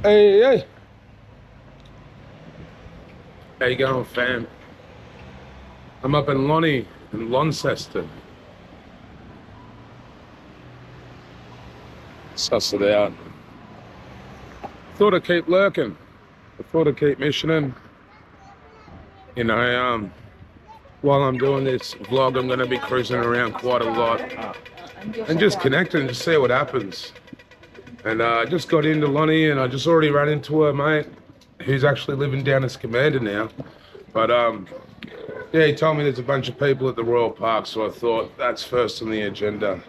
Hey. How you going, fam? I'm up in Launceston. Suss it out. Thought I'd keep lurking. I thought I'd keep missioning. You know, while I'm doing this vlog, I'm going to be cruising around quite a lot and just connecting to see what happens. And I just got into Lonnie, and I just already ran into her mate, who's actually living down as Commander now. But yeah, he told me there's a bunch of people at the Royal Park, so I thought that's first on the agenda.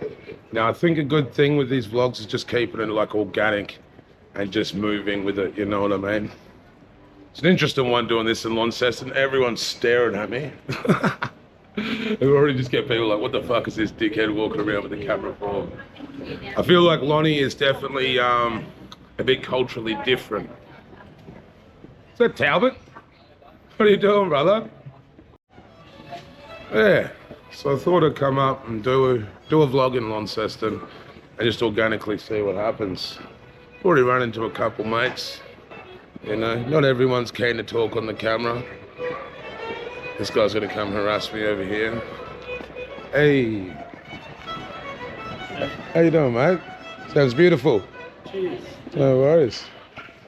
Now, I think a good thing with these vlogs is just keeping it like organic and just moving with it, you know what I mean? It's an interesting one doing this in Launceston. Everyone's staring at me. We already just get people like, what the fuck is this dickhead walking around with the camera for? I feel like Lonnie is definitely a bit culturally different. Is that Talbot? What are you doing, brother? Yeah, so I thought I'd come up and do a vlog in Launceston and just organically see what happens. Already run into a couple mates. You know, not everyone's keen to talk on the camera. This guy's gonna come harass me over here. Hey. How you doing, mate? Sounds beautiful. Cheers. No worries.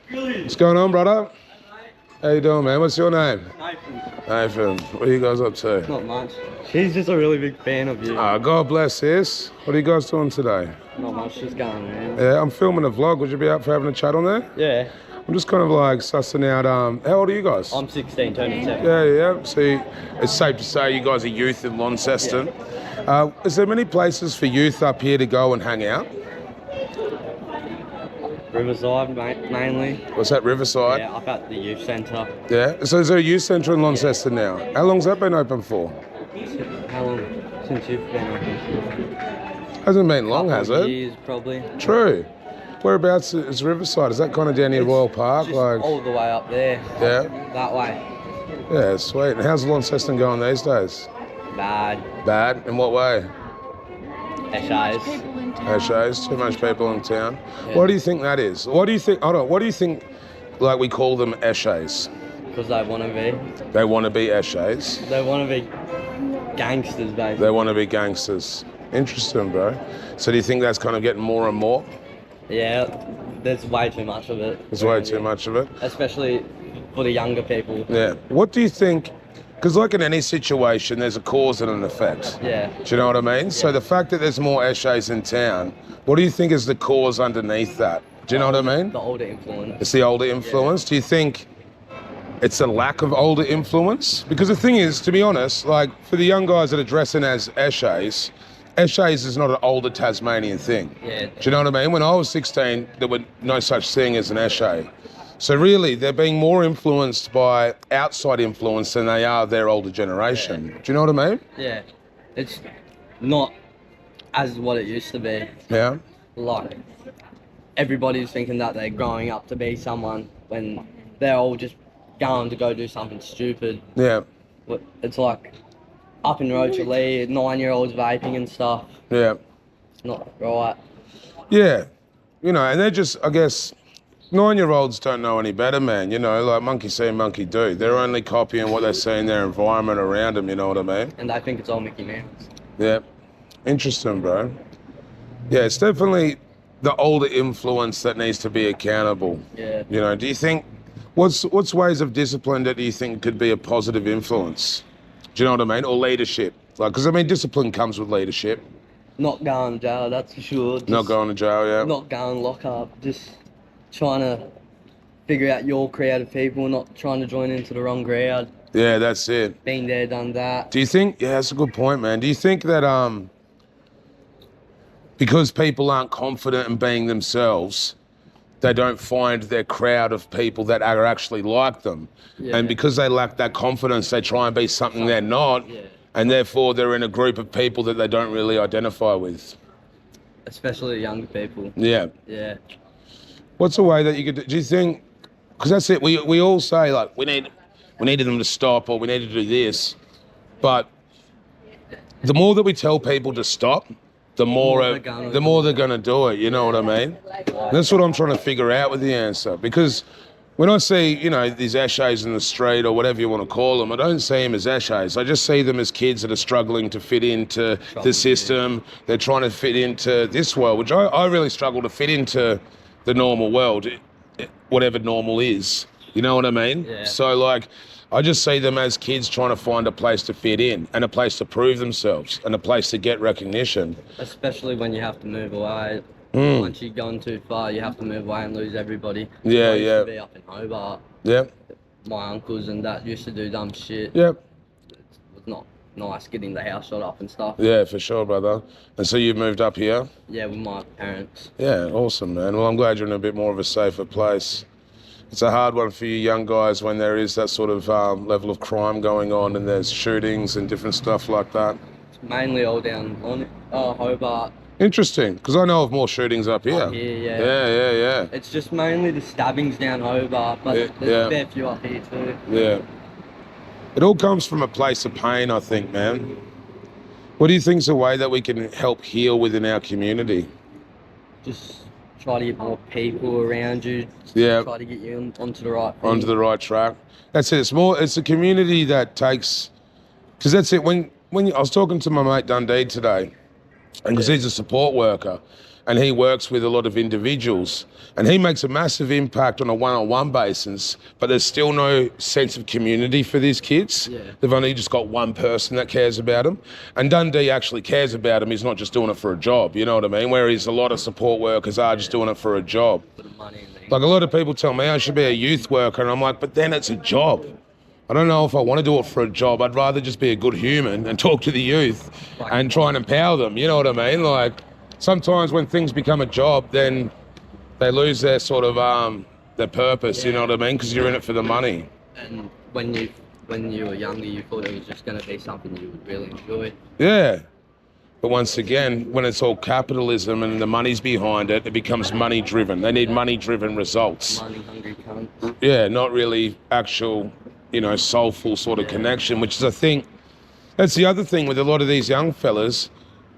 Greeley. What's going on, brother? How you doing, man? What's your name? Nathan. Nathan. What are you guys up to? Not much. She's just a really big fan of you. God bless, sis. What are you guys doing today? Not much, she's going around. Yeah, I'm filming a vlog. Would you be up for having a chat on there? Yeah. I'm just kind of like sussing out, how old are you guys? I'm 16, turning 7. Yeah. So it's safe to say you guys are youth in Launceston. Yeah. Is there many places for youth up here to go and hang out? Riverside, mainly. What's that, Riverside? Yeah, up at the youth centre. Yeah, so is there a youth centre in Launceston now? How long's that been open for? How long since you've been open? Hasn't been long, has it? Years, probably. True. Whereabouts is Riverside? Is that kind of down near Royal Park? Just like all the way up there. Yeah. That way. Yeah, sweet. And how's Launceston going these days? Bad. Bad? In what way? Essays. Essays? Too much people in town. Yeah. What do you think that is? What do you think? What do you think? Like we call them essays. Because they want to be. They want to be essays. They want to be gangsters, basically. They want to be gangsters. Interesting, bro. So do you think that's kind of getting more and more? Yeah, there's way too much of it. There's way too much of it? Especially for the younger people. Yeah. What do you think? Because like in any situation, there's a cause and an effect. Yeah. Do you know what I mean? Yeah. So the fact that there's more essays in town, what do you think is the cause underneath that? Do you know what I mean? The older influence. It's the older influence. Yeah. Do you think it's a lack of older influence? Because the thing is, to be honest, like for the young guys that are dressing as essays is not an older Tasmanian thing. Yeah. Do you know what I mean? When I was 16, there was no such thing as an essay. So really, they're being more influenced by outside influence than they are their older generation. Yeah. Do you know what I mean? Yeah. It's not as what it used to be. Yeah. Like, everybody's thinking that they're growing up to be someone when they're all just going to go do something stupid. Yeah. It's like up in Rochalee, 9-year-olds vaping and stuff. Yeah. It's not right. Yeah. You know, and they're just, I guess, 9-year-olds don't know any better, man. You know, like monkey see, monkey do. They're only copying what they see in their environment around them, you know what I mean? And they think it's all Mickey Mouse. Yeah. Interesting, bro. Yeah, it's definitely the older influence that needs to be accountable. Yeah. You know, do you think, what's ways of discipline that do you think could be a positive influence? Do you know what I mean? Or leadership? Like, because I mean, discipline comes with leadership. Not going to jail, that's for sure. Not going to jail, yeah. Not going lock up. Just trying to figure out your crowd of people, not trying to join into the wrong crowd. Yeah, that's it. Been there, done that. Do you think, yeah, that's a good point, man. Do you think that because people aren't confident in being themselves, they don't find their crowd of people that are actually like them? Yeah. And because they lack that confidence, they try and be something they're not. Yeah. And therefore they're in a group of people that they don't really identify with. Especially younger people. Yeah. Yeah. What's a way that you could do you think, because that's it, we all say like we needed them to stop or we need to do this, but the more that we tell people to stop, the more they're gonna gonna do it. You know what I mean? That's what I'm trying to figure out with the answer, because when I see, you know, these ashays in the street or whatever you want to call them, I don't see them as ashays. I just see them as kids that are struggling to fit into the system. They're trying to fit into this world, which I really struggle to fit into the normal world, whatever normal is. You know what I mean? Yeah. So, like, I just see them as kids trying to find a place to fit in and a place to prove themselves and a place to get recognition. Especially when you have to move away. Once you've gone too far, you have to move away and lose everybody. Yeah, I used to be up in Hobart. Yep. My uncles and that used to do dumb shit. Yep. It was not nice getting the house shot up and stuff. Yeah, for sure, brother. And so you've moved up here? Yeah, with my parents. Yeah, awesome, man. Well, I'm glad you're in a bit more of a safer place. It's a hard one for you young guys when there is that sort of level of crime going on and there's shootings and different stuff like that. It's mainly all down on Hobart. Interesting, because I know of more shootings up here. Up here, yeah. Yeah. It's just mainly the stabbings down Hobart, but there's a fair few up here too. Yeah. It all comes from a place of pain, I think, man. What do you think's a way that we can help heal within our community? Just try to get more people around you. Yeah. Try to get you onto the right thing. Onto the right track. That's it. It's a community that takes, because that's it. When I was talking to my mate Dundee today, and because he's a support worker and he works with a lot of individuals and he makes a massive impact on a one-on-one basis, but there's still no sense of community for these kids. Yeah. They've only just got one person that cares about them, and Dundee actually cares about them. He's not just doing it for a job, you know what I mean? Whereas a lot of support workers are just doing it for a job. For the money and things. Like, a lot of people tell me I should be a youth worker, and I'm like, but then it's a job. I don't know if I want to do it for a job. I'd rather just be a good human and talk to the youth and try and empower them. You know what I mean? Like, sometimes when things become a job, then they lose their sort of their purpose. You know what I mean? Because you're in it for the money. And when you were younger, you thought it was just going to be something you would really enjoy. Yeah. But once again, when it's all capitalism and the money's behind it, it becomes money driven. They need money driven results. Money hungry cunts. Yeah, not really actual, you know, soulful sort of connection, which is, I think, that's the other thing with a lot of these young fellas.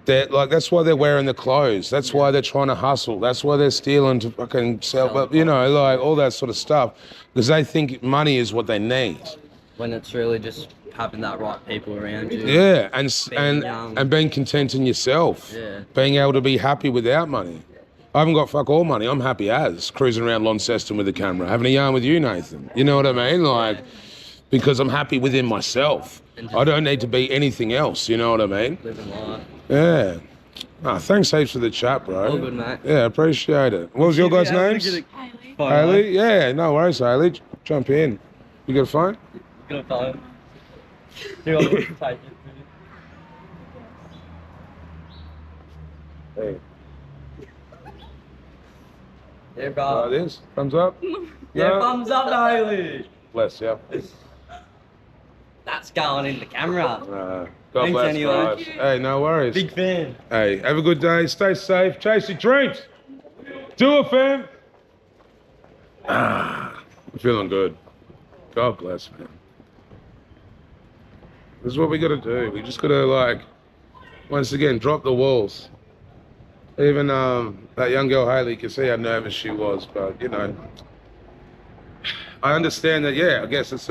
They're like, that's why they're wearing the clothes. That's why they're trying to hustle. That's why they're stealing to fucking sell, you know, like all that sort of stuff, because they think money is what they need. When it's really just having that right people around you. Yeah, and being content in yourself. Yeah. Being able to be happy without money. I haven't got fuck all money. I'm happy as cruising around Launceston with a camera, having a yarn with you, Nathan. You know what I mean? Like, because I'm happy within myself. I don't need to be anything else. You know what I mean? Living life. Yeah. Oh, thanks heaps for the chat, bro. All good, mate. Yeah, appreciate it. What was your guys' names? Hayley. Hayley? Yeah, no worries, Hayley. Jump in. You got a phone? Got a phone. Do you want me to take it? Hey. Yeah, bro. It is. Thumbs up? Yeah, No? thumbs up, Hayley. Bless you. That's going in the camera. God Thanks bless, anyway. guys. Hey, no worries. Big fan. Hey, have a good day. Stay safe. Chase your dreams. Do it, fam. I'm feeling good. God bless, man. This is what we got to do. We just got to, like, once again, drop the walls. Even that young girl, Hayley, you can see how nervous she was. But, you know, I understand that, yeah, I guess it's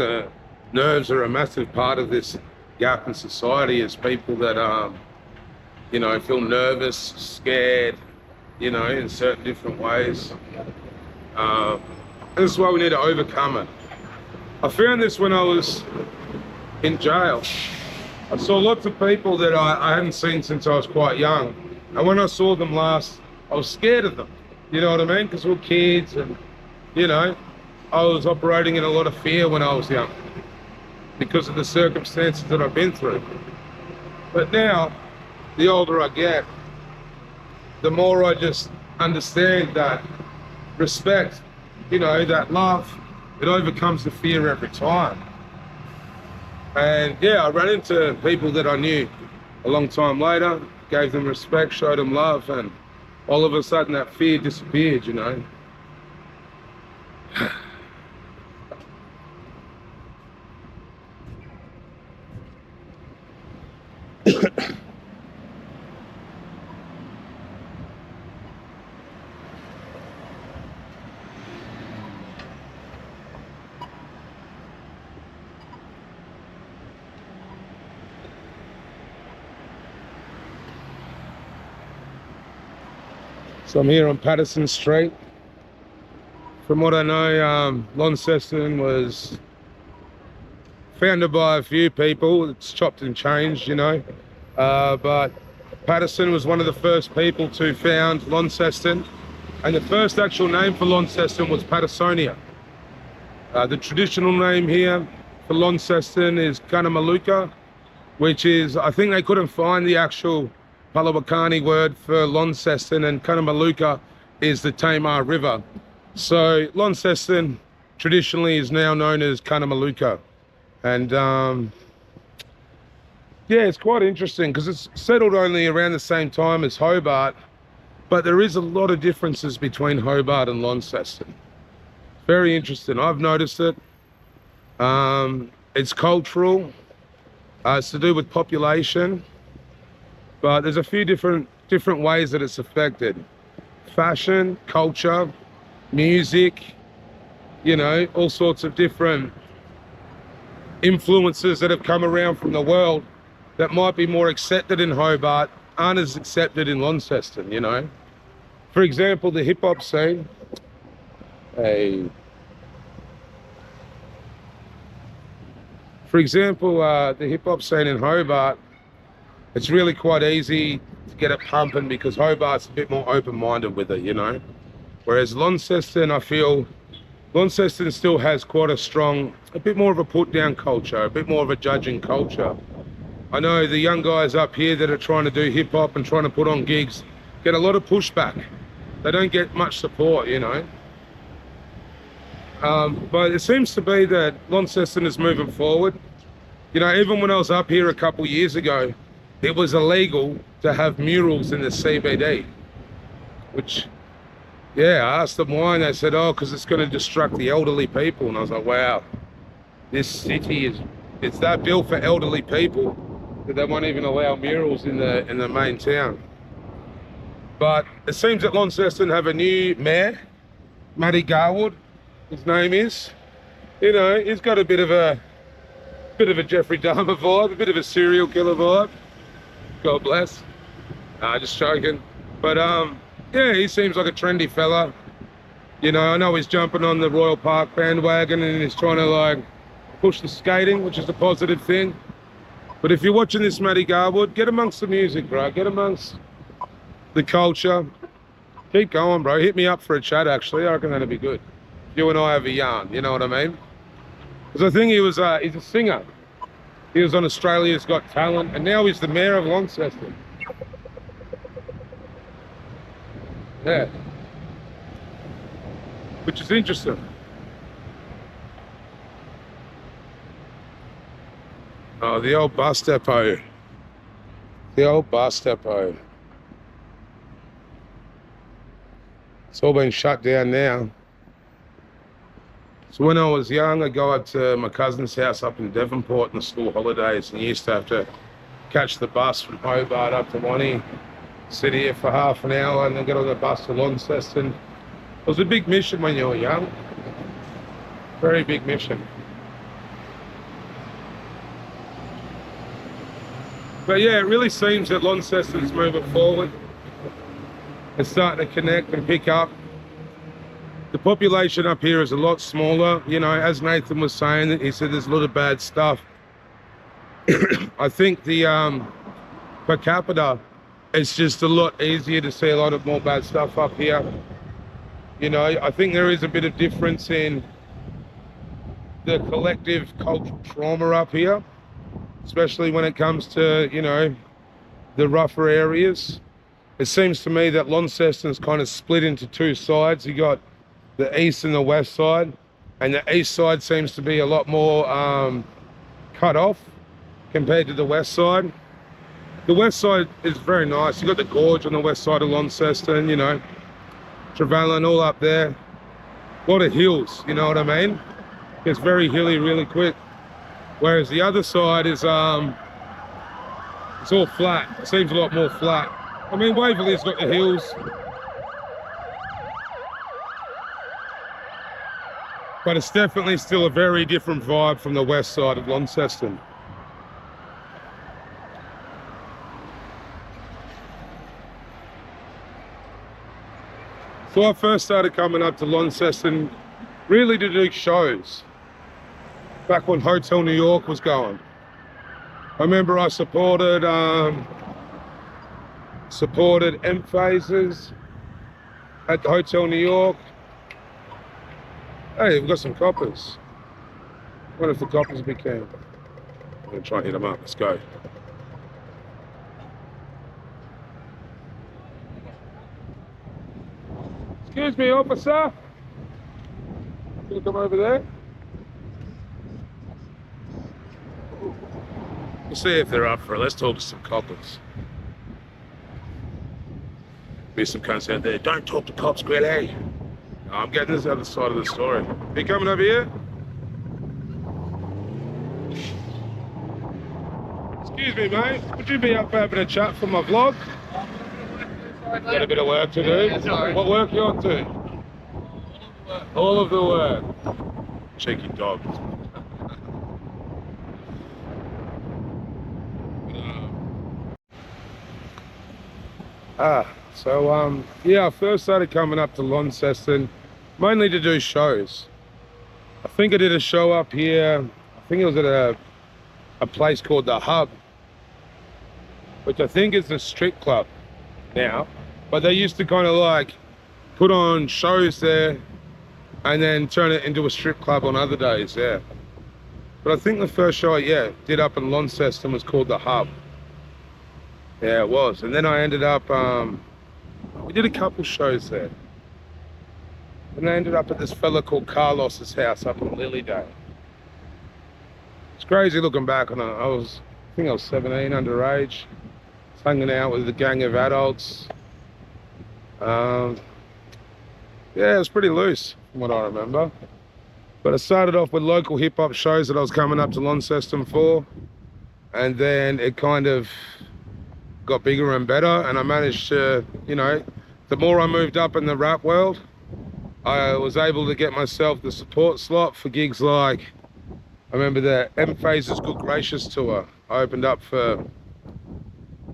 nerves are a massive part of this gap in society, is people that, you know, feel nervous, scared, you know, in certain different ways. This is why we need to overcome it. I found this when I was in jail. I saw lots of people that I hadn't seen since I was quite young. And when I saw them last, I was scared of them. You know what I mean? Because we're kids and, you know, I was operating in a lot of fear when I was young because of the circumstances that I've been through. But now, the older I get, the more I just understand that respect, you know, that love, it overcomes the fear every time. And yeah, I ran into people that I knew a long time later, gave them respect, showed them love, and all of a sudden that fear disappeared, you know. So I'm here on Patterson Street. From what I know, Launceston was founded by a few people. It's chopped and changed, you know. But Patterson was one of the first people to found Launceston. And the first actual name for Launceston was Pattersonia. The traditional name here for Launceston is Cunnamalooka, which is, I think they couldn't find the actual Palawakani word for Launceston, and Cunnamalooka is the Tamar River. So Launceston traditionally is now known as Cunnamalooka. And yeah, it's quite interesting because it's settled only around the same time as Hobart, but there is a lot of differences between Hobart and Launceston. Very interesting. I've noticed it. It's cultural. It's to do with population, but there's a few different ways that it's affected. Fashion, culture, music, you know, all sorts of different influences that have come around from the world that might be more accepted in Hobart aren't as accepted in Launceston, you know. For example, the hip hop scene. For example, the hip hop scene in Hobart, it's really quite easy to get it pumping because Hobart's a bit more open-minded with it, you know. Whereas Launceston, I feel Launceston still has quite a bit more of a put-down culture, a bit more of a judging culture. I know the young guys up here that are trying to do hip-hop and trying to put on gigs get a lot of pushback. They don't get much support, you know. But it seems to be that Launceston is moving forward. You know, even when I was up here a couple years ago, it was illegal to have murals in the CBD, which, yeah, I asked them why, and they said, oh, because it's going to distract the elderly people. And I was like, wow, this city it's that built for elderly people that they won't even allow murals in the main town. But it seems that Launceston have a new mayor, Matty Garwood, his name is. You know, he's got a bit of a Jeffrey Dahmer vibe, a bit of a serial killer vibe. God bless. Just joking. But yeah, he seems like a trendy fella. You know, I know he's jumping on the Royal Park bandwagon and he's trying to like push the skating, which is a positive thing. But if you're watching this, Matty Garwood, get amongst the music, bro. Get amongst the culture. Keep going, bro. Hit me up for a chat, actually. I reckon that'd be good. You and I have a yarn, you know what I mean? Because I think he's a singer. He was on Australia's Got Talent, and now he's the mayor of Launceston. Yeah. Which is interesting. Oh, the old bus depot. The old bus depot. It's all been shut down now. So when I was young, I'd go up to my cousin's house up in Devonport in the school holidays, and you used to have to catch the bus from Hobart up to Wannie, sit here for half an hour, and then get on the bus to Launceston. It was a big mission when you were young. Very big mission. But yeah, it really seems that Launceston's moving forward. It's starting to connect and pick up. The population up here is a lot smaller. You know, as Nathan was saying, he said there's a lot of bad stuff. I think the per capita, it's just a lot easier to see a lot of more bad stuff up here. You know, I think there is a bit of difference in the collective cultural trauma up here, especially when it comes to, you know, the rougher areas. It seems to me that Launceston's kind of split into two sides. You got the east and the west side, and the east side seems to be a lot more cut off compared to the west side. The west side is very nice. You got the gorge on the west side of Launceston, you know, Trevelyan, all up there. A lot of hills, you know what I mean? It's very hilly really quick. Whereas the other side is it's all flat. It seems a lot more flat. I mean, Waverley's got the hills, but it's definitely still a very different vibe from the west side of Launceston. So I first started coming up to Launceston really to do shows. Back when Hotel New York was going. I remember I supported M phases at the Hotel New York. Hey, we've got some coppers. What if the coppers became? I'm gonna try and hit them up. Let's go. Excuse me, officer. Can you come over there? We'll see if they're up for it. Let's talk to some coppers. Be some cunts out there. Don't talk to cops, Greeley. No, I'm getting this other side of the story. Are you coming over here? Excuse me, mate. Would you be up for having a chat for my vlog? Got a bit of work to do. What work you on to? All of the work. Cheeky dog. Yeah, I first started coming up to Launceston mainly to do shows. I think I did a show up here. I think it was at a place called The Hub, which I think is a strip club now. But they used to kind of like put on shows there and then turn it into a strip club on other days, yeah. But I think the first show I did up in Launceston was called The Hub. Yeah, it was. And then I ended up, we did a couple shows there. And I ended up at this fella called Carlos's house up in Lilydale. It's crazy looking back on it. I think I was 17, underage. Hanging out with a gang of adults. Yeah, it was pretty loose from what I remember. But I started off with local hip hop shows that I was coming up to Launceston for. And then it kind of got bigger and better, and I managed to, you know, the more I moved up in the rap world, I was able to get myself the support slot for gigs like, I remember the M Phases Good Gracious tour. I opened up for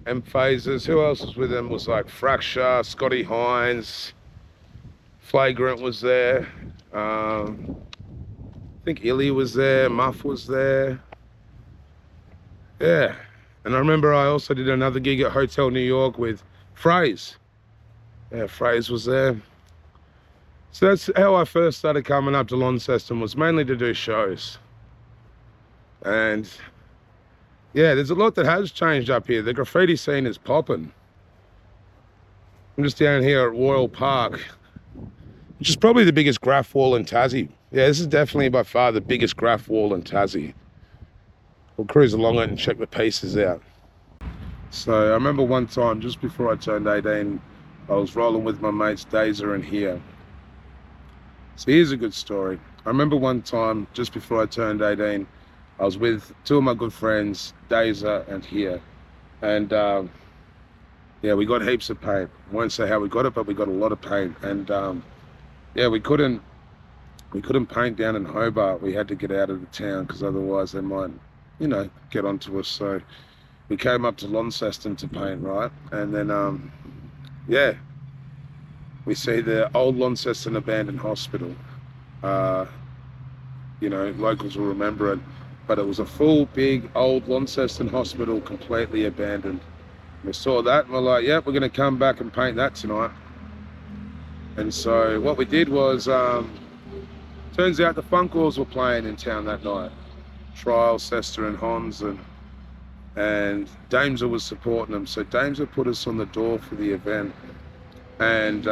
M Phases. Who else was with them? Was like Fracture, Scotty Hines, Flagrant was there. I think Illy was there, Muff was there. Yeah. And I remember I also did another gig at Hotel New York with Phrase. Yeah, Phrase was there. So that's how I first started coming up to Launceston, was mainly to do shows. And yeah, there's a lot that has changed up here. The graffiti scene is popping. I'm just down here at Royal Park, which is probably the biggest graph wall in Tassie. Yeah, this is definitely by far the biggest graph wall in Tassie. We'll cruise along it and check the pieces out. So I remember one time, just before I turned 18, I was rolling with my mates Dazer and Here. So here's a good story. I remember one time, just before I turned 18, I was with two of my good friends, Dazer and Here. And yeah, we got heaps of paint. I won't say how we got it, but we got a lot of paint. And yeah, we couldn't paint down in Hobart. We had to get out of the town because otherwise they might, you know, get onto us. So we came up to Launceston to paint, right? And then, yeah, we see the old Launceston abandoned hospital. You know, locals will remember it, but it was a full, big, old Launceston hospital, completely abandoned. We saw that and we're like, yeah, we're gonna come back and paint that tonight. And so what we did was, turns out the Funkles were playing in town that night. Trial, Sester and Hans, and Dameser was supporting them. So Dameser put us on the door for the event. And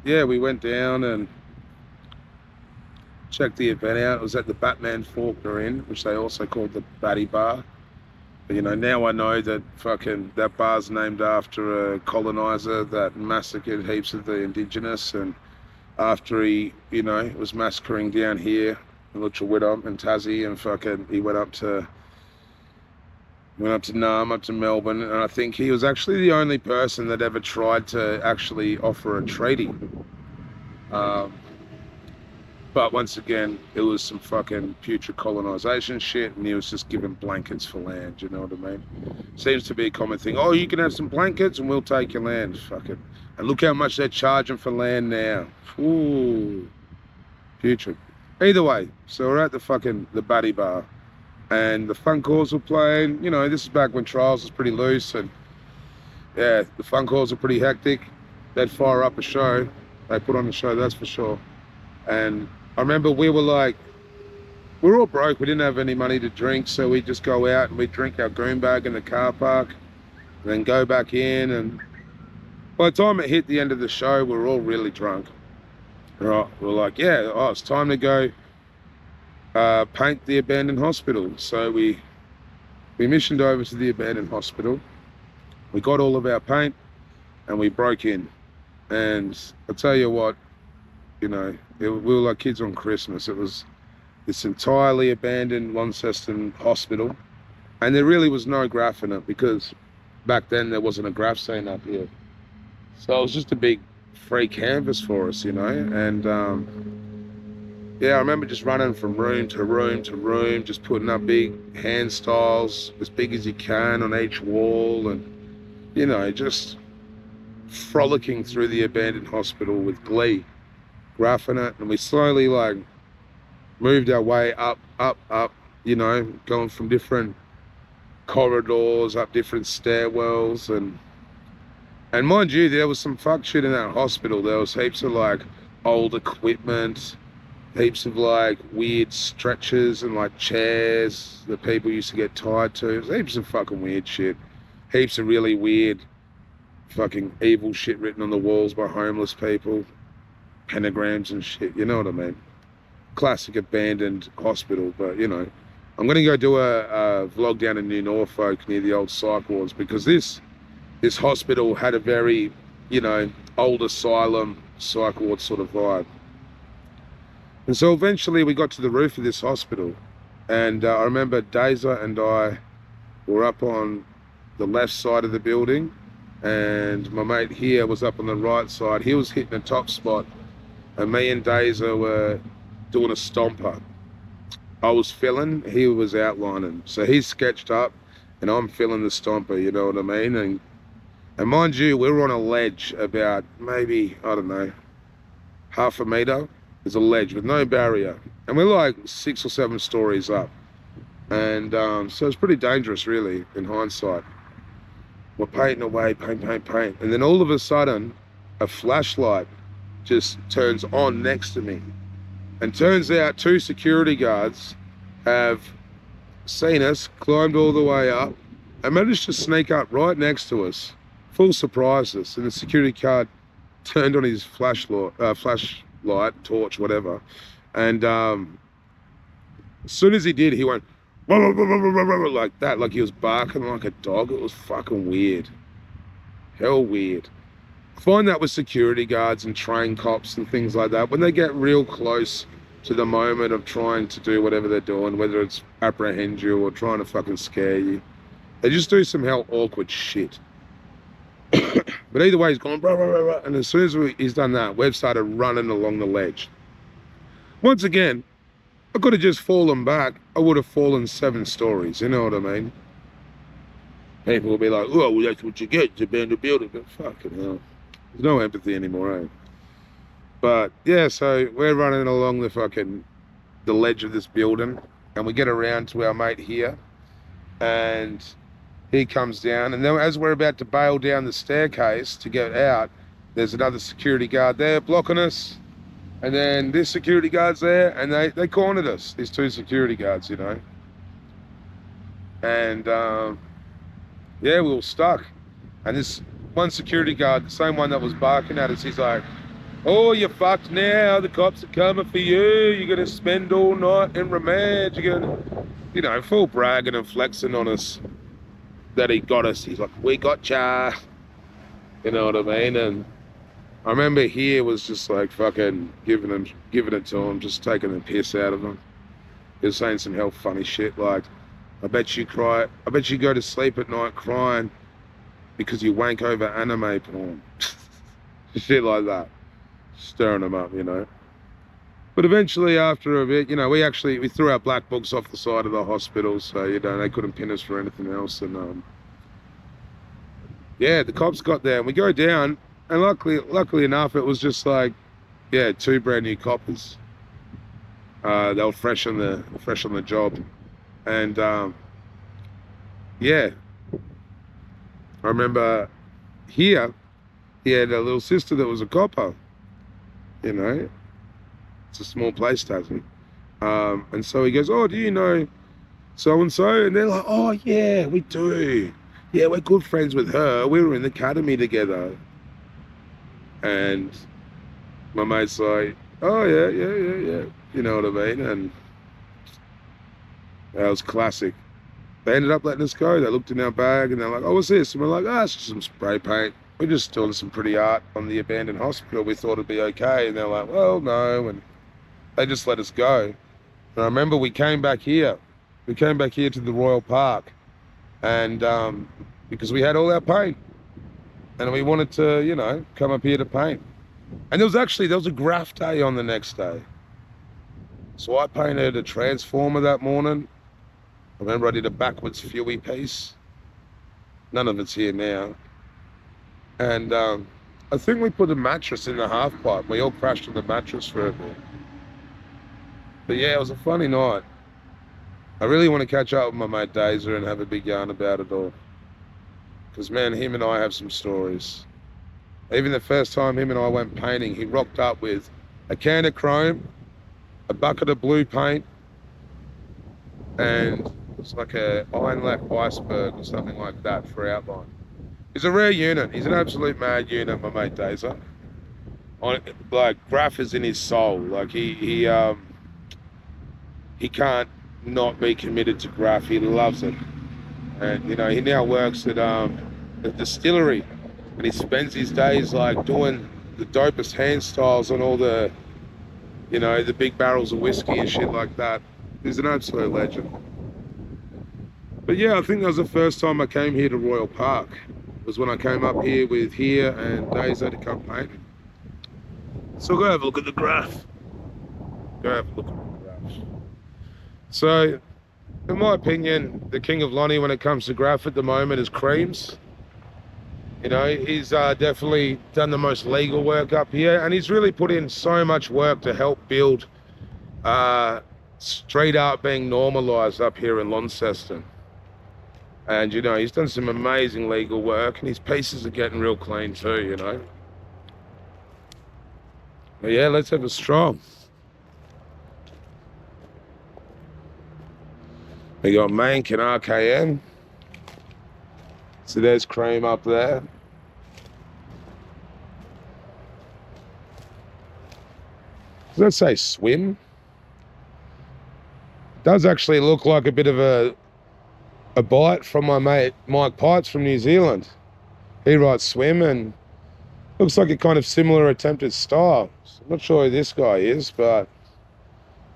yeah, we went down and checked the event out. It was at the Batman Faulkner Inn, which they also called the Batty Bar. But you know, now I know that fucking that bar's named after a colonizer that massacred heaps of the indigenous, and after he, you know, was massacring down here in Lutchawiddomp and Tassie, and fucking he went up to Naarm, up to Melbourne, and I think he was actually the only person that ever tried to actually offer a treaty. But once again, it was some fucking putrid colonization shit, and he was just giving blankets for land, you know what I mean? Seems to be a common thing. Oh, you can have some blankets and we'll take your land. Fuck it. And look how much they're charging for land now. Ooh, putrid. Either way, so we're at the Batty Bar, and the funk halls were playing. You know, this is back when trials was pretty loose, and yeah, the funk halls were pretty hectic. They'd fire up a show. They put on a show, that's for sure. And I remember we were all broke. We didn't have any money to drink, so we'd just go out and we'd drink our goon bag in the car park, and then go back in. And by the time it hit the end of the show, we were all really drunk. Right, we're like, yeah, oh, it's time to go paint the abandoned hospital. So we missioned over to the abandoned hospital. We got all of our paint and we broke in. And I'll tell you what, you know, we were like kids on Christmas. It was this entirely abandoned Launceston hospital, and there really was no graph in it because back then there wasn't a graph scene up here. So it was just a big free canvas for us, you know. And yeah, I remember just running from room to room to room, just putting up big hand styles as big as you can on each wall, and you know, just frolicking through the abandoned hospital with glee, graphing it. And we slowly like moved our way up, you know, going from different corridors, up different stairwells, and mind you, there was some fuck shit in that hospital. There was heaps of like old equipment, heaps of like weird stretchers and like chairs that people used to get tied to. Heaps of fucking weird shit. Heaps of really weird fucking evil shit written on the walls by homeless people. Pentagrams and shit, you know what I mean? Classic abandoned hospital. But you know, I'm gonna go do a vlog down in New Norfolk near the old psych wards, because this hospital had a very, you know, old asylum psych ward sort of vibe. And so eventually we got to the roof of this hospital, and I remember Daza and I were up on the left side of the building, and my mate here was up on the right side. He was hitting a top spot, and me and Daza were doing a stomper. I was filling, he was outlining. So he's sketched up and I'm filling the stomper, you know what I mean? And mind you, we were on a ledge about maybe, I don't know, half a meter. There's a ledge with no barrier. And we're like 6 or 7 stories up. And so it's pretty dangerous really, in hindsight. We're painting away, paint. And then all of a sudden, a flashlight just turns on next to me. And turns out 2 security guards have seen us, climbed all the way up, and managed to sneak up right next to us. Full surprised us. And the security guard turned on his flashlight, torch, whatever. And as soon as he did, he went like that, like he was barking like a dog. It was fucking weird. Hell weird. I find that with security guards and train cops and things like that, when they get real close to the moment of trying to do whatever they're doing, whether it's apprehend you or trying to fucking scare you, they just do some hell awkward shit. But either way, he's gone, and as soon as he's done that, we've started running along the ledge. Once again, I could have just fallen back. I would have fallen 7 stories, you know what I mean? People will be like, oh, well, that's what you get to abandon a building. But fucking hell. There's no empathy anymore, eh? But yeah, so we're running along the ledge of this building, and we get around to our mate here, and he comes down, and then as we're about to bail down the staircase to get out, there's another security guard there blocking us, and then this security guard's there, and they cornered us, these 2 security guards, you know. And yeah, we were stuck. And this one security guard, the same one that was barking at us, he's like, oh, you're fucked now, the cops are coming for you, you're gonna spend all night in remand, you're gonna, you know, full bragging and flexing on us that he got us. He's like, we got ya, you know what I mean? And I remember here was just like fucking giving it to him, just taking the piss out of him. He was saying some hell funny shit like, I bet you go to sleep at night crying because you wank over anime porn. Shit like that. Stirring him up, you know. But eventually, after a bit, you know, we threw our black books off the side of the hospital, so you know they couldn't pin us for anything else. And yeah, the cops got there, and we go down, and luckily enough, it was just like, yeah, 2 brand new coppers. They were fresh on the job, and yeah, I remember here he had a little sister that was a copper. You know, it's a small place, Tasman. And so he goes, "Oh, do you know so and so?" And they're like, "Oh yeah, we do. Yeah, we're good friends with her. We were in the academy together." And my mate's like, "Oh yeah. You know what I mean?" And that was classic. They ended up letting us go. They looked in our bag and they're like, "Oh, what's this?" And we're like, "Ah, it's just some spray paint. We're just doing some pretty art on the abandoned hospital. We thought it'd be okay." And they're like, "Well, no." And they just let us go. And I remember we came back here. We came back here to the Royal Park. And because we had all our paint. And we wanted to, you know, come up here to paint. And there was a graph day on the next day. So I painted a transformer that morning. I remember I did a backwards Fuey piece. None of it's here now. And I think we put a mattress in the half pipe. We all crashed on the mattress for a bit. But yeah, it was a funny night. I really want to catch up with my mate Dazer and have a big yarn about it all. Because man, him and I have some stories. Even the first time him and I went painting, he rocked up with a can of chrome, a bucket of blue paint, and it's like a iron lac iceberg or something like that for outline. He's a rare unit. He's an absolute mad unit, my mate Dazer. Like graph is in his soul. Like he can't not be committed to graph. He loves it, and you know he now works at a distillery, and he spends his days like doing the dopest hand styles on all the, you know, the big barrels of whiskey and shit like that. He's an absolute legend. But yeah, I think that was the first time I came here to Royal Park. It was when I came up here with and Dazer to come paint. So go have a look at the graph. Go have a look at the graph. So, in my opinion, the king of Lonnie when it comes to graph at the moment is Creams. You know, he's definitely done the most legal work up here, and he's really put in so much work to help build street art being normalised up here in Launceston. And, you know, he's done some amazing legal work, and his pieces are getting real clean too, you know. But yeah, let's have a stroll. We got Mank and RKM. So there's Cream up there. Does that say swim? Does actually look like a bit of a bite from my mate Mike Pites from New Zealand. He writes swim and looks like a kind of similar attempted style. I'm not sure who this guy is, but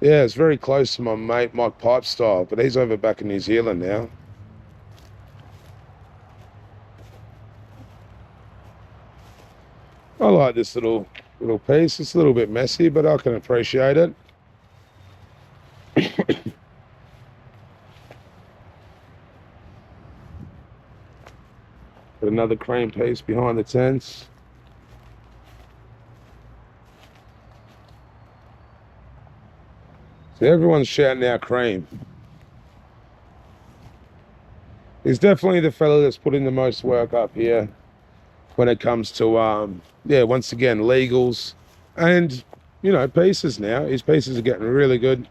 yeah, it's very close to my mate Mike Pipe's style, but he's over back in New Zealand now. I like this little piece. It's a little bit messy, but I can appreciate it. Got another cream piece behind the tents. So everyone's shouting out Cream. He's definitely the fella that's put in the most work up here when it comes to, yeah, once again, legals and, you know, pieces now. His pieces are getting really good.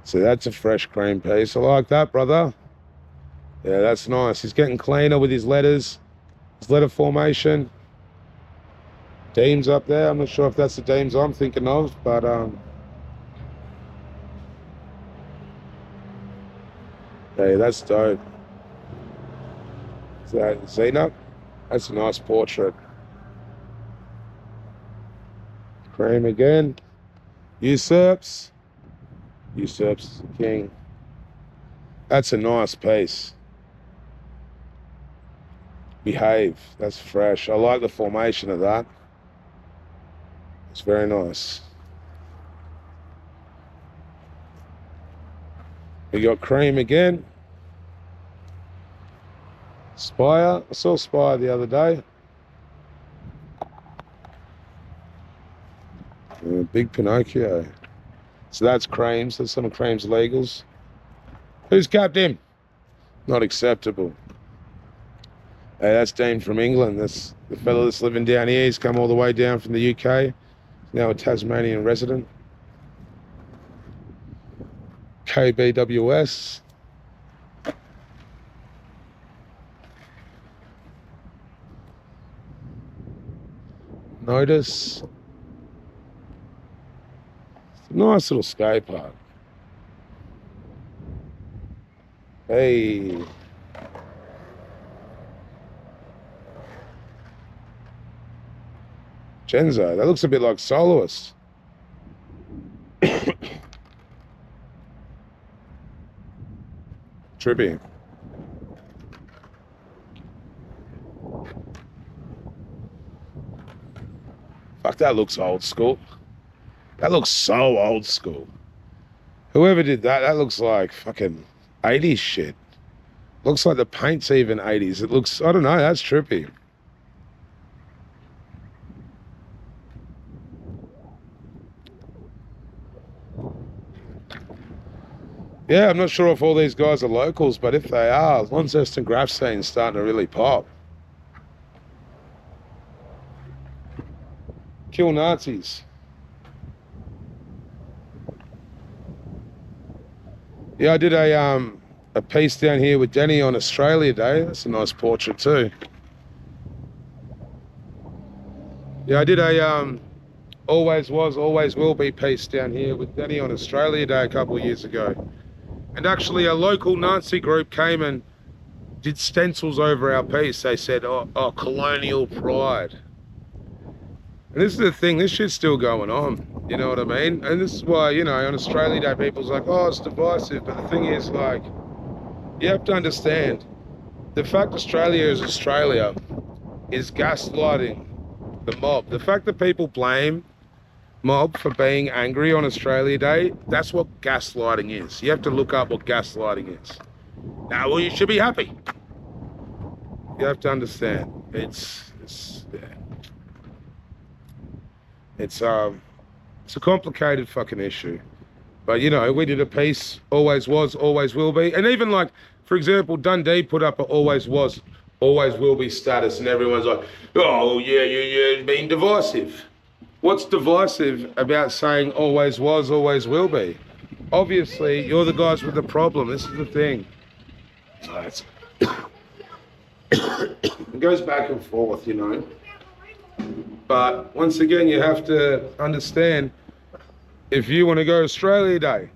So that's a fresh Cream piece. I like that, brother. Yeah, that's nice. He's getting cleaner with his letters, his letter formation. Deems up there. I'm not sure if that's the Deems I'm thinking of, but hey, that's dope. Is that Zena? That's a nice portrait. Cream again. Usurps. Usurps is the king. That's a nice piece. Behave. That's fresh. I like the formation of that. It's very nice. We got cream again. Spire. I saw Spire the other day. Big Pinocchio. So that's creams. That's some of cream's legals. Who's capped him? Not acceptable. Hey, that's Dean from England. That's the fellow that's living down here. He's come all the way down from the UK. He's now a Tasmanian resident. KBWS. Notice. It's a nice little skate park. Hey. Genzo, that looks a bit like Soloist. Trippy. Fuck, that looks old school. That looks so old school. Whoever did that, that looks like fucking 80s shit. Looks like the paint's even 80s. It looks, I don't know, that's trippy. Yeah, I'm not sure if all these guys are locals, but if they are, Launceston graph scene's starting to really pop. Kill Nazis. Yeah, I did a piece down here with Denny on Australia Day. That's a nice portrait too. Yeah, I did a always was, always will be piece down here with Denny on Australia Day a couple of years ago. And actually a local Nazi group came and did stencils over our piece. They said, oh, colonial pride. And this is the thing, this shit's still going on, you know what I mean? And this is why, you know, on Australia Day, people's like, oh, it's divisive. But the thing is, like, you have to understand, the fact Australia is Australia is gaslighting the mob. The fact that people blame mob for being angry on Australia Day, that's what gaslighting is. You have to look up what gaslighting is. Now, well, you should be happy. You have to understand. It's a complicated fucking issue. But, you know, we did a piece, always was, always will be. And even like, for example, Dundee put up a always was, always will be status, and everyone's like, oh, yeah, you're being divisive. What's divisive about saying always was, always will be? Obviously, you're the guys with the problem. This is the thing. It goes back and forth, you know. But once again, you have to understand, if you want to go Australia Day,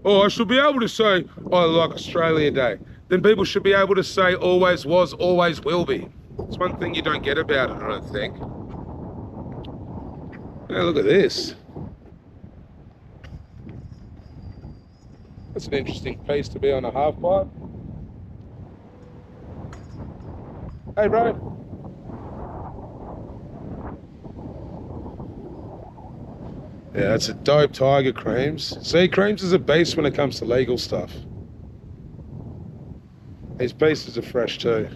oh, I should be able to say, I like Australia Day. Then people should be able to say always was, always will be. It's one thing you don't get about it, I don't think. Hey, look at this. That's an interesting piece to be on a half pipe. Hey, bro. Yeah, that's a dope tiger, Creams. See, Creams is a beast when it comes to legal stuff. These pieces are fresh too.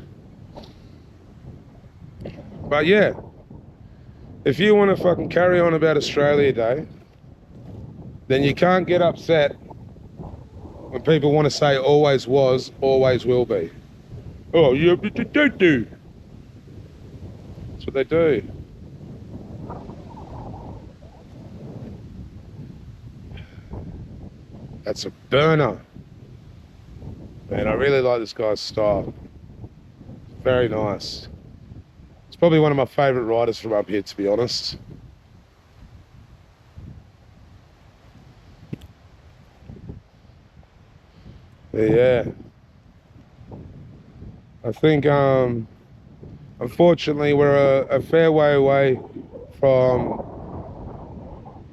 But yeah, if you want to fucking carry on about Australia Day, then you can't get upset when people want to say always was, always will be. Oh, yeah, don't do. That's what they do. That's a burner. Man, I really like this guy's style. Very nice. It's probably one of my favourite writers from up here, to be honest. Yeah. I think, unfortunately, we're a fair way away from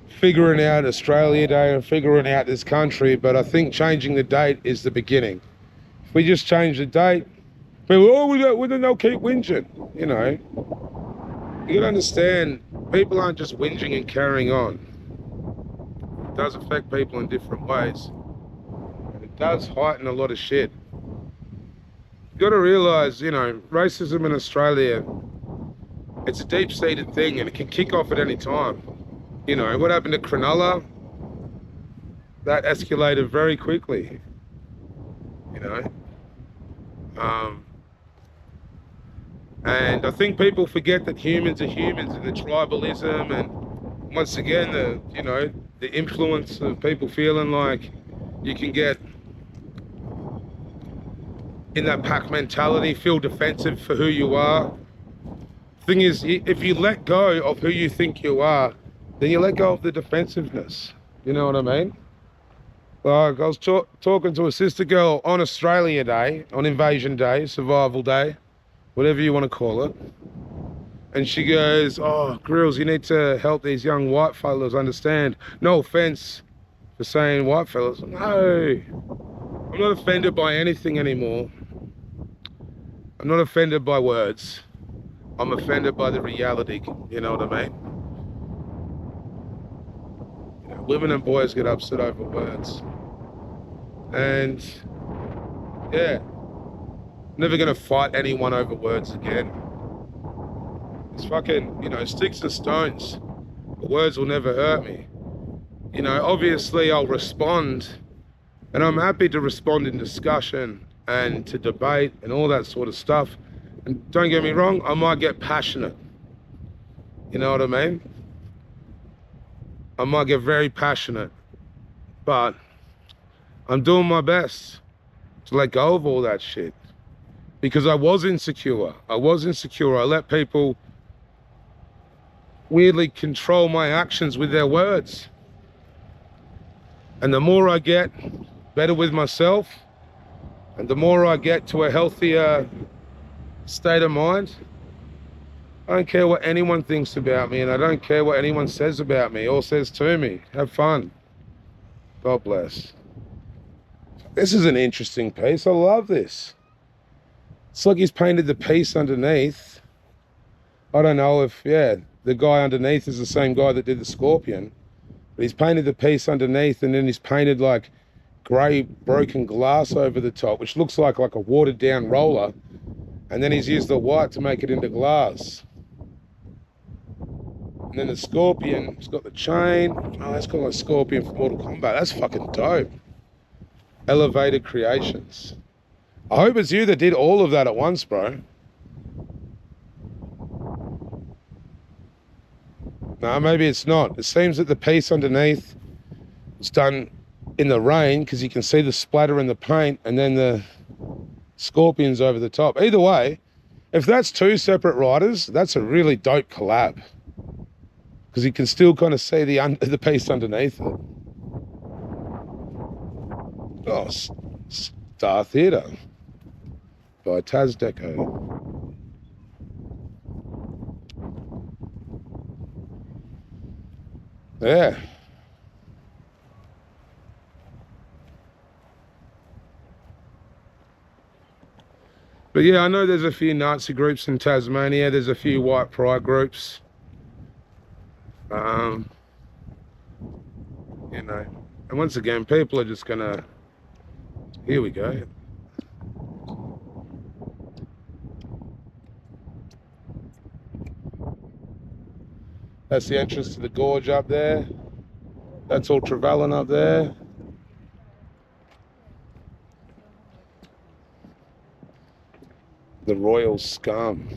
figuring out Australia Day and figuring out this country, but I think changing the date is the beginning. If we just change the date, People, oh, they'll keep whinging, you know. You gotta understand, people aren't just whinging and carrying on. It does affect people in different ways. And it does heighten a lot of shit. You gotta realize, you know, racism in Australia, it's a deep-seated thing and it can kick off at any time. You know, what happened to Cronulla? That escalated very quickly, you know. And I think people forget that humans are humans, and the tribalism, and once again, the influence of people feeling like you can get in that pack mentality, feel defensive for who you are. Thing is, if you let go of who you think you are, then you let go of the defensiveness. You know what I mean? Like, I was talking to a sister girl on Australia Day, on Invasion Day, Survival Day, whatever you want to call it. And she goes, oh, Greelz, you need to help these young white fellas understand. No offense for saying white fellas. No, I'm not offended by anything anymore. I'm not offended by words. I'm offended by the reality, you know what I mean? You know, women and boys get upset over words. And yeah, never gonna fight anyone over words again. It's fucking, you know, sticks and stones. The words will never hurt me. You know, obviously I'll respond, and I'm happy to respond in discussion and to debate and all that sort of stuff. And don't get me wrong, I might get passionate. You know what I mean? I might get very passionate, but I'm doing my best to let go of all that shit. Because I was insecure. I let people weirdly control my actions with their words. And the more I get better with myself, and the more I get to a healthier state of mind, I don't care what anyone thinks about me, and I don't care what anyone says about me or says to me. Have fun. God bless. This is an interesting piece. I love this. It's like he's painted the piece underneath. I don't know if, yeah, the guy underneath is the same guy that did the scorpion. But he's painted the piece underneath, and then he's painted like grey broken glass over the top, which looks like a watered down roller. And then he's used the white to make it into glass. And then the scorpion, it's got the chain. Oh, that's got like Scorpion from Mortal Kombat. That's fucking dope. Elevated Creations. I hope it's you that did all of that at once, bro. No, maybe it's not. It seems that the piece underneath was done in the rain because you can see the splatter in the paint, and then the scorpions over the top. Either way, if that's two separate writers, that's a really dope collab, because you can still kind of see the piece underneath it. Oh, Star Theatre by Taz Deco. Yeah. But yeah, I know there's a few Nazi groups in Tasmania. There's a few white pride groups. You know, and once again, people are just gonna, here we go. That's the entrance to the gorge up there. That's all Trevelyan up there. The Royal Scum.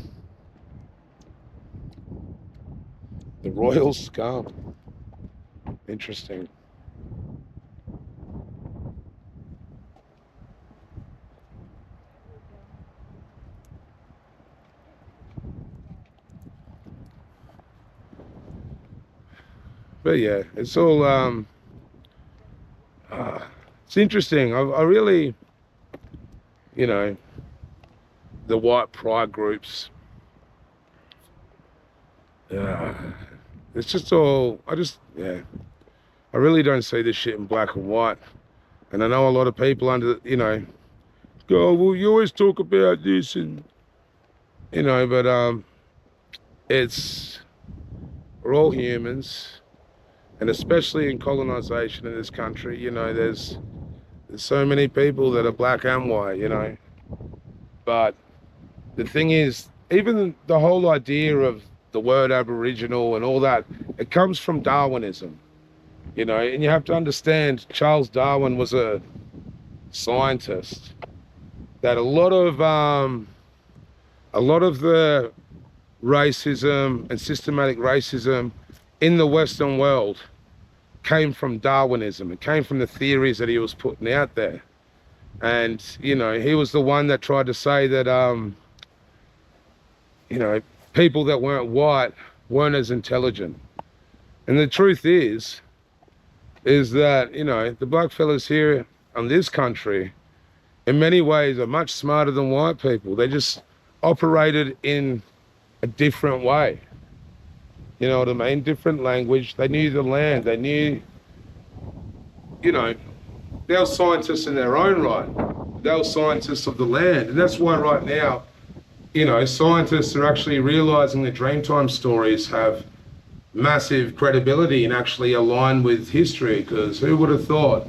The Royal Scum. Interesting. But yeah, it's all it's interesting. I really, you know, the white pride groups, it's just all, I really don't see this shit in black and white. And I know a lot of people under, you know, go, well, you always talk about this and, but it's, we're all humans, and especially in colonization in this country, there's so many people that are black and white, but the thing is, even the whole idea of the word Aboriginal and all that, it comes from Darwinism, and you have to understand Charles Darwin was a scientist, that a lot of the racism and systematic racism in the Western world came from Darwinism. It came from the theories that he was putting out there. And, he was the one that tried to say that, people that weren't white weren't as intelligent. And the truth is that, the black fellas here on this country, in many ways, are much smarter than white people. They just operated in a different way. You know what I mean? Different language. They knew the land. They knew, they were scientists in their own right. They were scientists of the land. And that's why right now, scientists are actually realizing that Dreamtime stories have massive credibility and actually align with history, because who would have thought,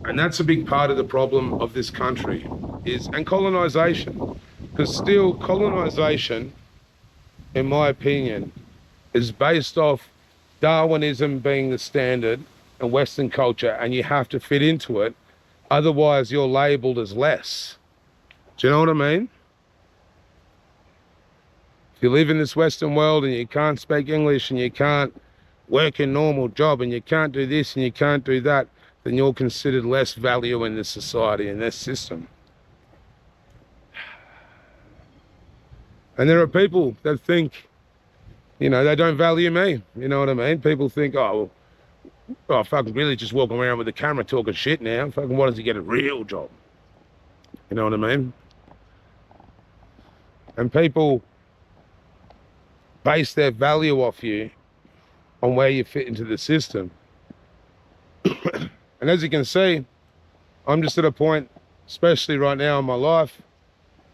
And that's a big part of the problem of this country and colonization. Because still, colonization, in my opinion, is based off Darwinism being the standard and Western culture, and you have to fit into it. Otherwise, you're labeled as less. Do you know what I mean? If you live in this Western world and you can't speak English and you can't work a normal job and you can't do this and you can't do that, then you're considered less value in this society, in this system. And there are people that think, they don't value me. You know what I mean? People think, fucking Greeley just walking around with the camera talking shit now. Fucking why does he get a real job? You know what I mean? And people base their value off you on where you fit into the system. And as you can see, I'm just at a point, especially right now in my life,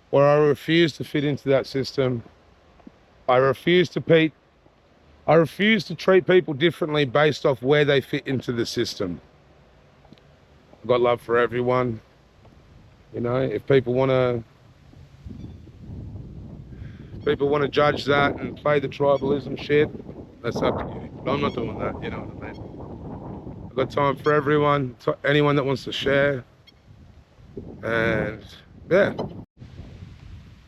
where I refuse to fit into that system. I refuse to treat people differently based off where they fit into the system. I've got love for everyone. If people want to judge that and play the tribalism shit, that's up to you. But I'm not doing that, you know what I mean? I've got time for everyone, anyone that wants to share. And yeah.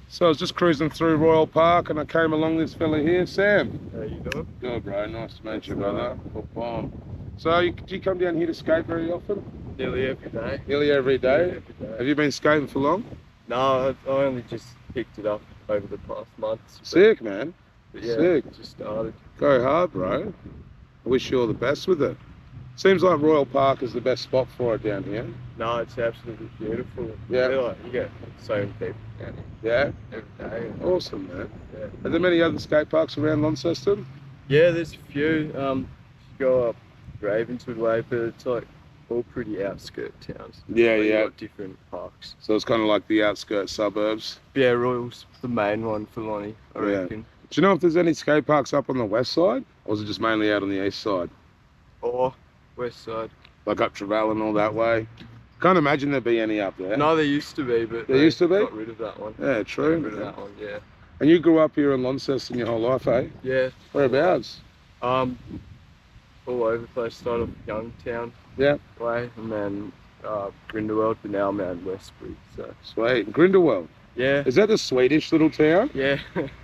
So I was just cruising through Royal Park and I came along this fella here, Sam. How you doing? Good, bro. Nice to meet you, brother. Bomb. So do you come down here to skate very often? Nearly every day. Nearly every day? Nearly every day. Have you been skating for long? No, I only just picked it up over the past months. Sick, man. But yeah, Sick. just started. Go hard, bro. I wish you all the best with it. Seems like Royal Park is the best spot for it down here. No, it's absolutely beautiful. Yeah. You get so many people down Yeah? here every day. Awesome, man. Yeah. Are there many other skate parks around Launceston? Yeah, there's a few. You go up Ravenswood Way, but it's like all pretty outskirt towns. Yeah, Where you yeah. got different parks. So it's kind of like the outskirts suburbs. Yeah, Royal's the main one for Lonnie, I reckon. Do you know if there's any skate parks up on the west side? Or is it just mainly out on the east side? Or west side. Like up Trevell and all that way? Can't imagine there'd be any up there. No, there used to be, but There used to be? got rid of that one. Yeah, true. Got rid of that one, yeah. And you grew up here in Launceston your whole life, eh? Yeah. Whereabouts? All over the place. Started off Youngtown Yeah. way, and then Grindelwald, but now I'm out in Westbury. So Sweet. Grindelwald. yeah, Is that the Swedish little town? yeah.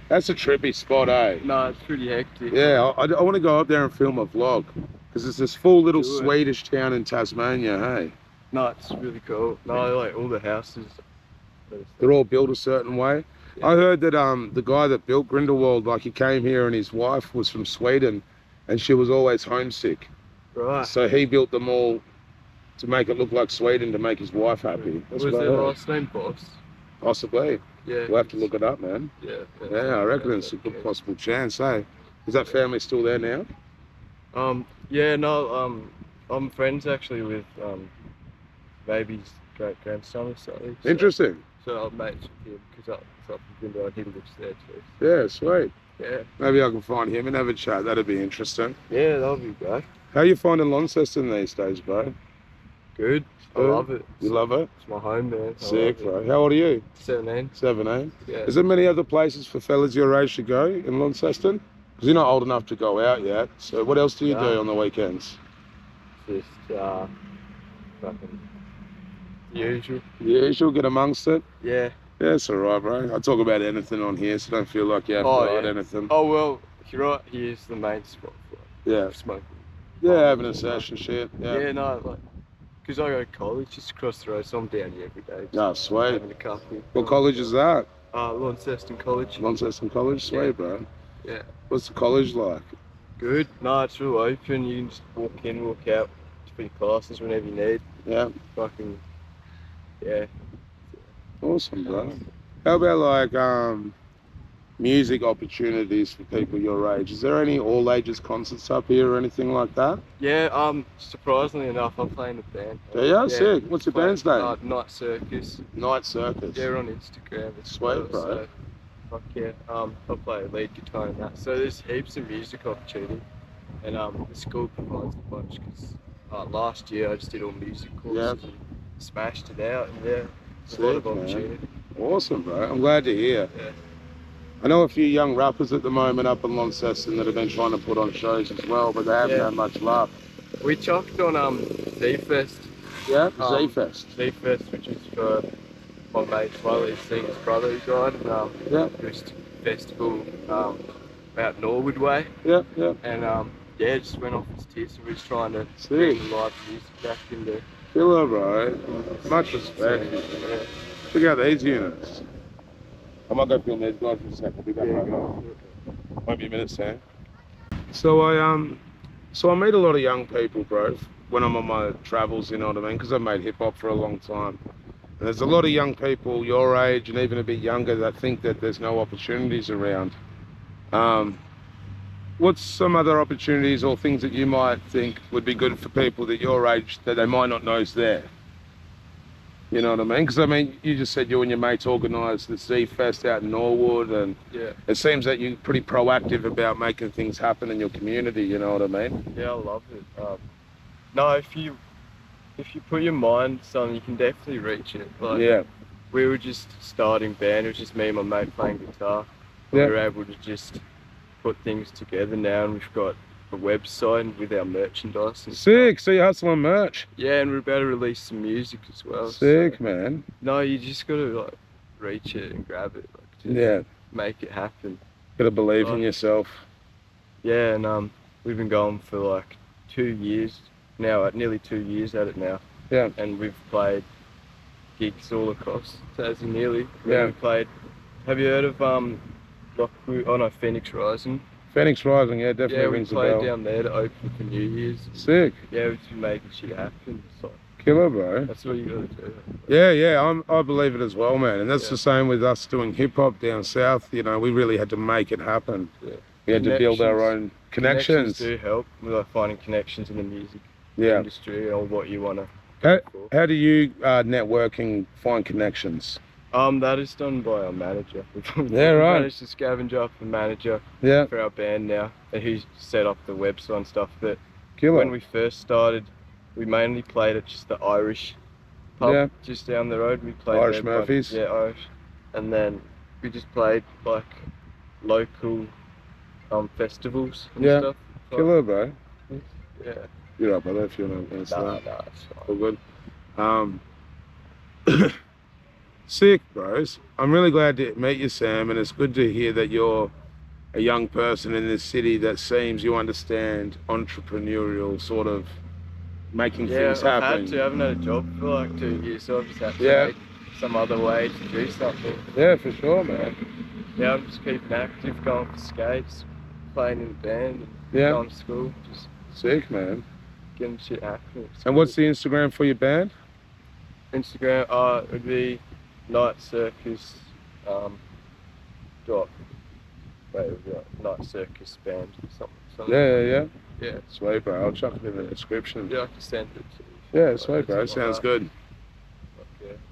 That's a trippy spot, eh? No, it's pretty hectic. Yeah, I want to go up there and film a vlog. Because it's this full little Do it. Swedish town in Tasmania, hey? No, it's really cool. No, like all the houses. They're all built a certain way. Yeah. I heard that the guy that built Grindelwald, like he came here and his wife was from Sweden and she was always homesick. Right. So he built them all to make it look like Sweden to make his wife happy. What That's was what I their heard. last name, boss? Possibly. Yeah. We'll have to look it up, man. Yeah. Yeah, I reckon it's a good possible chance, eh? Is that family still there now? Yeah, no, I'm friends actually with baby's great grandson or something. Interesting. So I'm mates with him because up in Greeley, he lives there too. Yeah, sweet. Yeah. Maybe I can find him and have a chat. That'd be interesting. Yeah, that'll be great. How you finding Launceston these days, bro? Good. I Good? love it. You love it? It's my home, man. Sick, bro. How old are you? 17. 17. Yeah. Is there many other places for fellas your age to go in Launceston? Because you're not old enough to go out yet. So what else do you do on the weekends? Just fucking the usual. Yeah, you'll get amongst it. Yeah. Yeah, it's alright, bro. I talk about anything on here, so don't feel like you have to hide anything. Oh well, you're right. Here's the main spot for Yeah. smoking. Yeah, having a sesh and shit. Yeah. Yeah, no, like, because I go to college just across the road, so I'm down here every day. Oh, sweet. Having a coffee. What college is that? Launceston College. Launceston College? Sweet, Yeah. bro. Yeah. What's the college like? Good. No, it's real open. You can just walk in, walk out between classes whenever you need. Yeah. Fucking, yeah. Awesome, bro. How about like music opportunities for people your age? Is there any all ages concerts up here or anything like that? Yeah, surprisingly enough, I'm playing a band. Do you? Sick. What's your band's name? Night Circus. Night Circus. Yeah, we're on Instagram. It's Sweet, bro. So, fuck yeah. I play lead guitar and that. So there's heaps of music opportunity. And the school provides a bunch because last year I just did all music courses and smashed it out. And yeah, there's a lot of opportunity. Awesome, bro. I'm glad to hear. Yeah. I know a few young rappers at the moment up in Launceston that have been trying to put on shows as well, but they haven't had much luck. We chucked on Z-Fest. Yeah, Z-Fest. Z-Fest, which is for my mate Wiley's singer's brother who died, and just festival out Norwood way. Yeah, yeah. And yeah, it just went off its tits, and we're just trying to Sick. bring the live music back into. Killer, bro. Much respect. Yeah. Check out these units. I might go film these guys for a second. I'll be back right now. Won't be a minute, Sam. So I meet a lot of young people, bro, when I'm on my travels, you know what I mean? Because I've made hip hop for a long time. And there's a lot of young people your age and even a bit younger that think that there's no opportunities around. What's some other opportunities or things that you might think would be good for people that your age that they might not know is there? You know what I mean? Because I mean, you just said you and your mates organised the Z-Fest out in Norwood, and it seems that you're pretty proactive about making things happen in your community. You know what I mean? Yeah, I love it. No, if you put your mind to something, you can definitely reach it. Like, we were just starting band. It was just me and my mate playing guitar. We were able to just put things together now, and we've got a website with our merchandise and Sick. So you're hustling merch. Yeah, and we're about to release some music as well. Sick, so, man. No, you just gotta like reach it and grab it. Like, just make it happen. Gotta believe in yourself. Yeah, and we've been going for like 2 years now, nearly 2 years at it now. Yeah. And we've played gigs all across Tassie nearly. Yeah. We played. Have you heard of Phoenix Rising? Phoenix Rising, yeah, definitely rings a bell. Yeah, we played down there to open for New Year's. Sick. Yeah, we've been making shit happen. So Killer, bro. that's what you gotta do. Yeah, I believe it as well, man. And that's the same with us doing hip hop down south. You know, we really had to make it happen. Yeah. We had to build our own connections. Connections do help with like finding connections in the music industry or what you wanna. How do you networking find connections? That is done by our manager. Yeah, right. We managed to scavenge up a manager for our band now, and he set up the website and stuff. But when we first started, we mainly played at just the Irish pub just down the road. We played Irish Murphys. Yeah, Irish. And then we just played like local festivals and stuff. Killer, bro. Yeah. You're up, brother, if you want to answer that. Nah, it's All fine. good. Sick, bros. I'm really glad to meet you, Sam, and it's good to hear that you're a young person in this city that seems you understand entrepreneurial sort of making things happen. I haven't had a job for like 2 years, so I've just had to make some other way to do something. Yeah, for sure, man. Yeah, I'm just keeping active, going for skates, playing in the band, and going to school, just sick, man. Getting shit happening. And what's the Instagram for your band? Instagram, it would be Night Circus, Night Circus band, something. Yeah. Sweet, bro. I'll chuck it in the description. Yeah, I can send it to you. Yeah, sweet, bro. Sounds good.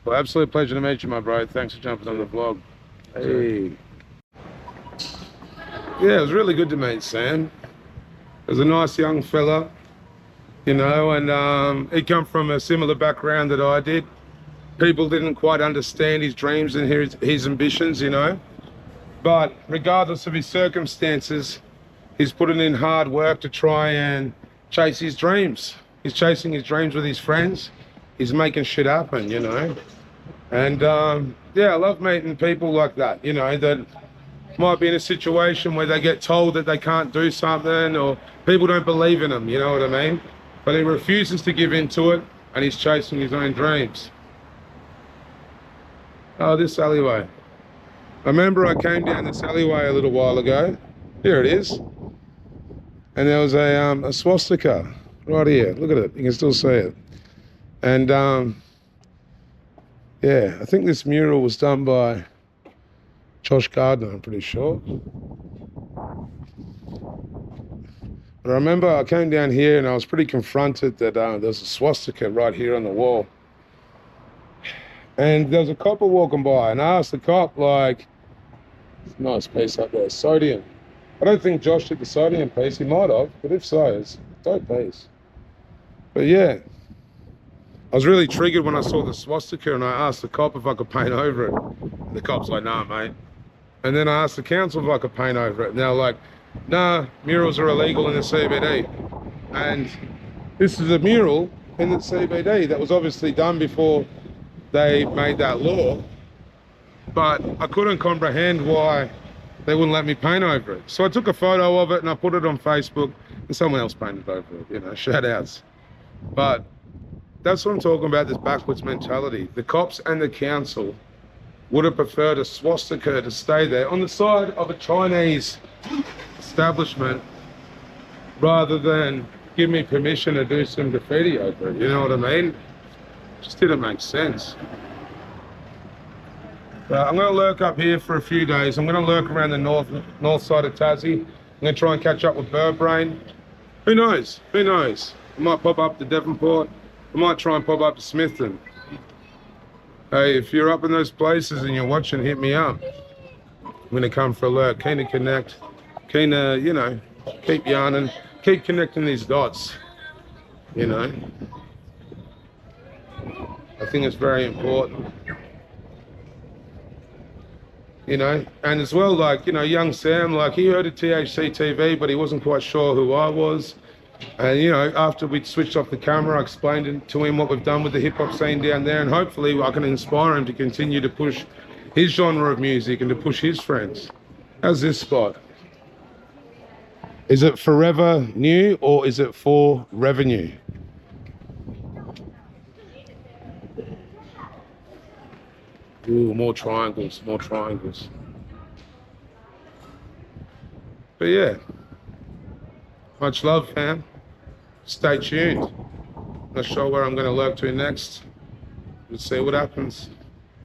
Well, absolute pleasure to meet you, my bro. Thanks for jumping on the vlog. Hey. Yeah, it was really good to meet Sam. He was a nice young fella, you know, and he come from a similar background that I did. People didn't quite understand his dreams and his ambitions, you know. But regardless of his circumstances, he's putting in hard work to try and chase his dreams. He's chasing his dreams with his friends. He's making shit happen, you know. And yeah, I love meeting people like that, you know, that might be in a situation where they get told that they can't do something or people don't believe in them, you know what I mean? But he refuses to give in to it and he's chasing his own dreams. Oh, this alleyway. I remember I came down this alleyway a little while ago. Here it is. And there was a swastika right here. Look at it, you can still see it. And yeah, I think this mural was done by Josh Gardner, I'm pretty sure. But I remember I came down here and I was pretty confronted that there was a swastika right here on the wall. And there was a copper walking by and I asked the cop, like, it's a nice piece up there, sodium. I don't think Josh did the sodium piece, he might have, but if so, it's a dope piece. But yeah, I was really triggered when I saw the swastika and I asked the cop if I could paint over it. And the cop's like, nah, mate. And then I asked the council if I could paint over it. And they're like, nah, murals are illegal in the CBD. And this is a mural in the CBD that was obviously done before they made that law. But I couldn't comprehend why they wouldn't let me paint over it. So I took a photo of it and I put it on Facebook and someone else painted over it, you know, shout outs. But that's what I'm talking about, this backwards mentality. The cops and the council would have preferred a swastika to stay there on the side of a Chinese establishment rather than give me permission to do some graffiti over it, you know what I mean? Just didn't make sense. But I'm going to lurk up here for a few days. I'm going to lurk around the north side of Tassie. I'm going to try and catch up with Burbrain. Who knows? Who knows? I might pop up to Devonport. I might try and pop up to Smithton. Hey, if you're up in those places and you're watching, hit me up. I'm going to come for a lurk. Keen to connect. Keen to, you know, keep yarning. Keep connecting these dots, you know. I think it's very important. You know, and as well, like, you know, young Sam, like, he heard of THC TV, but he wasn't quite sure who I was. And, you know, after we'd switched off the camera, I explained to him what we've done with the hip-hop scene down there, and hopefully I can inspire him to continue to push his genre of music and to push his friends. How's this spot? Is it forever new or is it for revenue? Ooh, more triangles, more triangles. But yeah, much love, fam. Stay tuned. Not sure where I'm going to lurk to next. We'll see what happens.